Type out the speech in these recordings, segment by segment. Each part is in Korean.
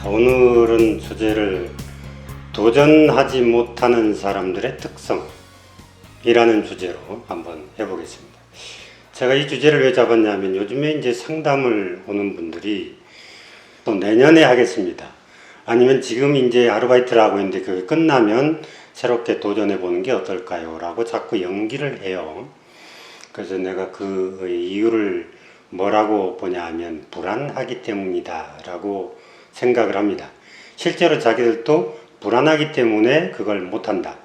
오늘은 주제를 도전하지 못하는 사람들의 특성이라는 주제로 한번 해보겠습니다. 제가 이 주제를 왜 잡았냐면 요즘에 이제 상담을 오는 분들이 또 내년에 하겠습니다. 아니면 지금 이제 아르바이트를 하고 있는데 그게 끝나면 새롭게 도전해 보는 게 어떨까요? 라고 자꾸 연기를 해요. 그래서 내가 그 이유를 뭐라고 보냐 하면 불안하기 때문이다 라고 생각을 합니다. 실제로 자기들도 불안하기 때문에 그걸 못한다.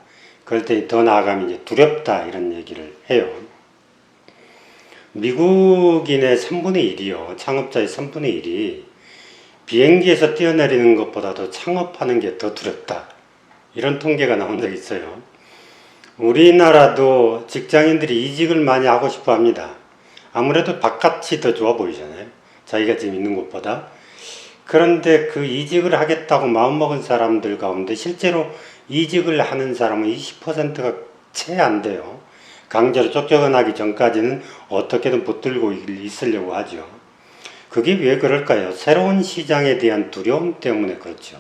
그럴 때 더 나아가면 이제 두렵다 이런 얘기를 해요. 미국인의 3분의 1이요. 창업자의 3분의 1이 비행기에서 뛰어내리는 것보다도 창업하는 게 더 두렵다. 이런 통계가 나온 적이 있어요. 우리나라도 직장인들이 이직을 많이 하고 싶어 합니다. 아무래도 바깥이 더 좋아 보이잖아요. 자기가 지금 있는 곳보다. 그런데 그 이직을 하겠다고 마음먹은 사람들 가운데 실제로 이직을 하는 사람은 20%가 채 안 돼요. 강제로 쫓겨나기 전까지는 어떻게든 붙들고 있으려고 하죠. 그게 왜 그럴까요? 새로운 시장에 대한 두려움 때문에 그렇죠.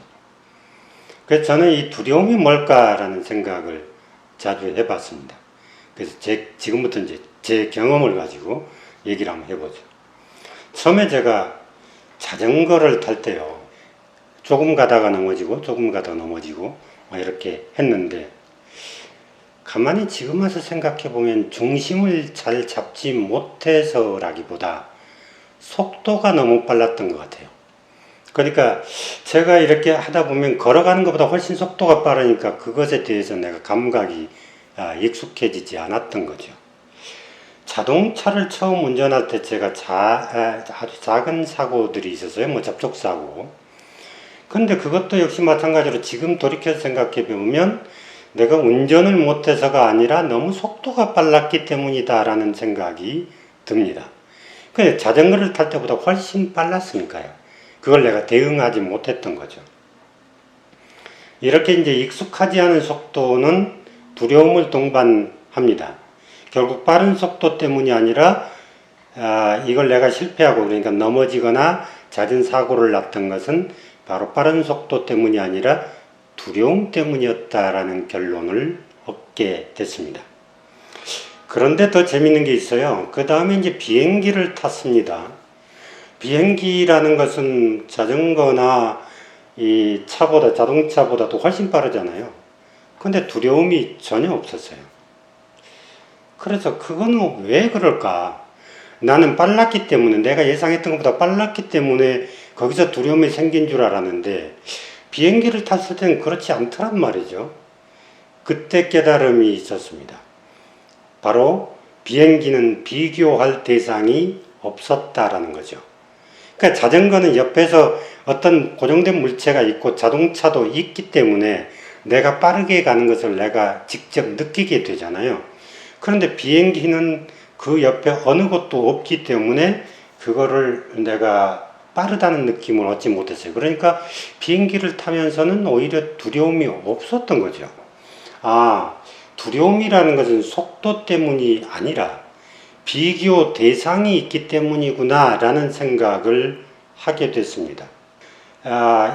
그래서 저는 이 두려움이 뭘까라는 생각을 자주 해봤습니다. 그래서 지금부터 이제 제 경험을 가지고 얘기를 한번 해보죠. 처음에 제가 자전거를 탈 때요. 조금 가다가 넘어지고 조금 가다가 넘어지고 이렇게 했는데 가만히 지금 와서 생각해 보면 중심을 잘 잡지 못해서라기보다 속도가 너무 빨랐던 것 같아요. 그러니까 제가 이렇게 하다 보면 걸어가는 것보다 훨씬 속도가 빠르니까 그것에 대해서 내가 감각이 익숙해지지 않았던 거죠. 자동차를 처음 운전할 때 제가 아주 작은 사고들이 있었어요. 뭐 접촉사고. 근데 그것도 역시 마찬가지로 지금 돌이켜서 생각해 보면 내가 운전을 못해서가 아니라 너무 속도가 빨랐기 때문이다라는 생각이 듭니다. 근데 자전거를 탈 때보다 훨씬 빨랐으니까요. 그걸 내가 대응하지 못했던 거죠. 이렇게 이제 익숙하지 않은 속도는 두려움을 동반합니다. 결국 빠른 속도 때문이 아니라 이걸 내가 실패하고 그러니까 넘어지거나 잦은 사고를 났던 것은 바로 빠른 속도 때문이 아니라 두려움 때문이었다라는 결론을 얻게 됐습니다. 그런데 더 재밌는 게 있어요. 그 다음에 이제 비행기를 탔습니다. 비행기라는 것은 자전거나 이 차보다 자동차보다도 훨씬 빠르잖아요. 근데 두려움이 전혀 없었어요. 그래서 그거는 왜 그럴까? 나는 빨랐기 때문에 내가 예상했던 것보다 빨랐기 때문에 거기서 두려움이 생긴 줄 알았는데 비행기를 탔을 때는 그렇지 않더란 말이죠. 그때 깨달음이 있었습니다. 바로 비행기는 비교할 대상이 없었다라는 거죠. 그러니까 자전거는 옆에서 어떤 고정된 물체가 있고 자동차도 있기 때문에 내가 빠르게 가는 것을 내가 직접 느끼게 되잖아요. 그런데 비행기는 그 옆에 어느 것도 없기 때문에 그거를 내가 빠르다는 느낌을 얻지 못했어요. 그러니까 비행기를 타면서는 오히려 두려움이 없었던 거죠. 두려움이라는 것은 속도 때문이 아니라 비교 대상이 있기 때문이구나 라는 생각을 하게 됐습니다.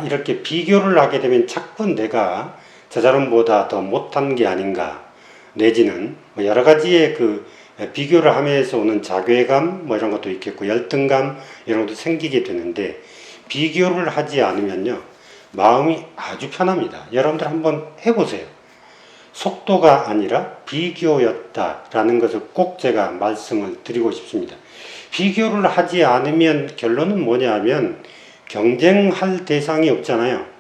이렇게 비교를 하게 되면 자꾸 내가 저 사람보다 더 못한 게 아닌가 내지는 여러 가지의 그 비교를 하면서 오는 자괴감 이런 것도 있겠고 열등감 이런 것도 생기게 되는데 비교를 하지 않으면요 마음이 아주 편합니다. 여러분들 한번 해보세요. 속도가 아니라 비교였다라는 것을 꼭 제가 말씀을 드리고 싶습니다. 비교를 하지 않으면 결론은 뭐냐 하면 경쟁할 대상이 없잖아요.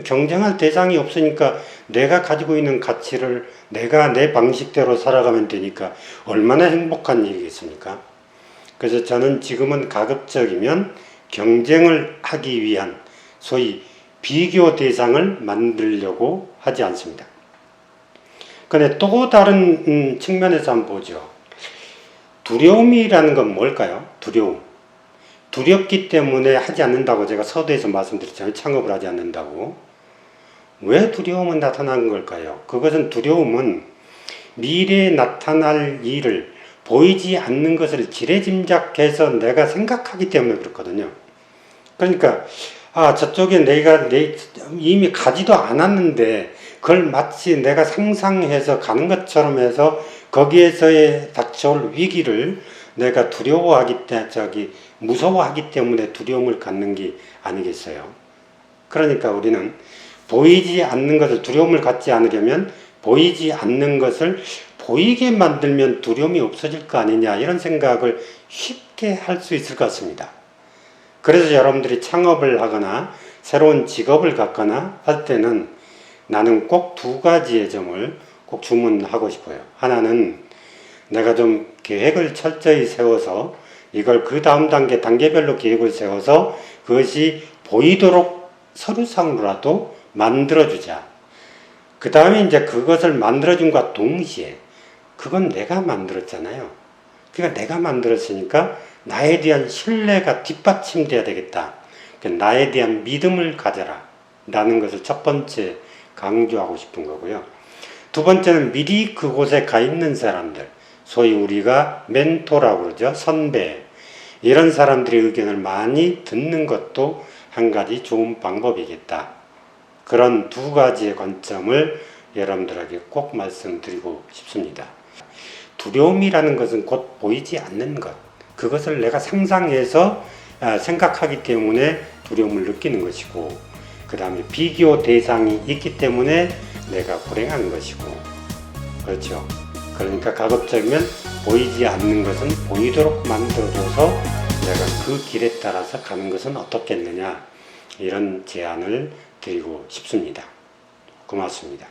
경쟁할 대상이 없으니까 내가 가지고 있는 가치를 내가 내 방식대로 살아가면 되니까 얼마나 행복한 일이겠습니까? 그래서 저는 지금은 가급적이면 경쟁을 하기 위한 소위 비교 대상을 만들려고 하지 않습니다. 근데 또 다른 측면에서 한번 보죠. 두려움이라는 건 뭘까요? 두려움. 두렵기 때문에 하지 않는다고 제가 서두에서 말씀드렸잖아요. 창업을 하지 않는다고. 왜 두려움은 나타나는 걸까요? 그것은 두려움은 미래에 나타날 일을 보이지 않는 것을 지레짐작해서 내가 생각하기 때문에 그렇거든요. 그러니까 저쪽에 내가 이미 가지도 않았는데 그걸 마치 내가 상상해서 가는 것처럼 해서 거기에서의 닥쳐올 위기를 내가 무서워하기 때문에 두려움을 갖는 게 아니겠어요. 그러니까 우리는 보이지 않는 것을 두려움을 갖지 않으려면 보이지 않는 것을 보이게 만들면 두려움이 없어질 거 아니냐, 이런 생각을 쉽게 할 수 있을 것 같습니다. 그래서 여러분들이 창업을 하거나 새로운 직업을 갖거나 할 때는 나는 꼭 두 가지의 점을 꼭 주문하고 싶어요. 하나는 내가 좀 계획을 철저히 세워서 이걸 그 다음 단계별로 계획을 세워서 그것이 보이도록 서류상으로라도 만들어주자. 그 다음에 이제 그것을 만들어준과 동시에 그건 내가 만들었잖아요. 그러니까 내가 만들었으니까 나에 대한 신뢰가 뒷받침돼야 되겠다. 나에 대한 믿음을 가져라 라는 것을 첫 번째 강조하고 싶은 거고요. 두 번째는 미리 그곳에 가 있는 사람들, 소위 우리가 멘토라고 그러죠. 선배. 이런 사람들의 의견을 많이 듣는 것도 한 가지 좋은 방법이겠다. 그런 두 가지의 관점을 여러분들에게 꼭 말씀드리고 싶습니다. 두려움이라는 것은 곧 보이지 않는 것, 그것을 내가 상상해서 생각하기 때문에 두려움을 느끼는 것이고, 그 다음에 비교 대상이 있기 때문에 내가 불행한 것이고, 그렇죠. 그러니까 가급적이면 보이지 않는 것은 보이도록 만들어줘서 내가 그 길에 따라서 가는 것은 어떻겠느냐, 이런 제안을 드리고 싶습니다. 고맙습니다.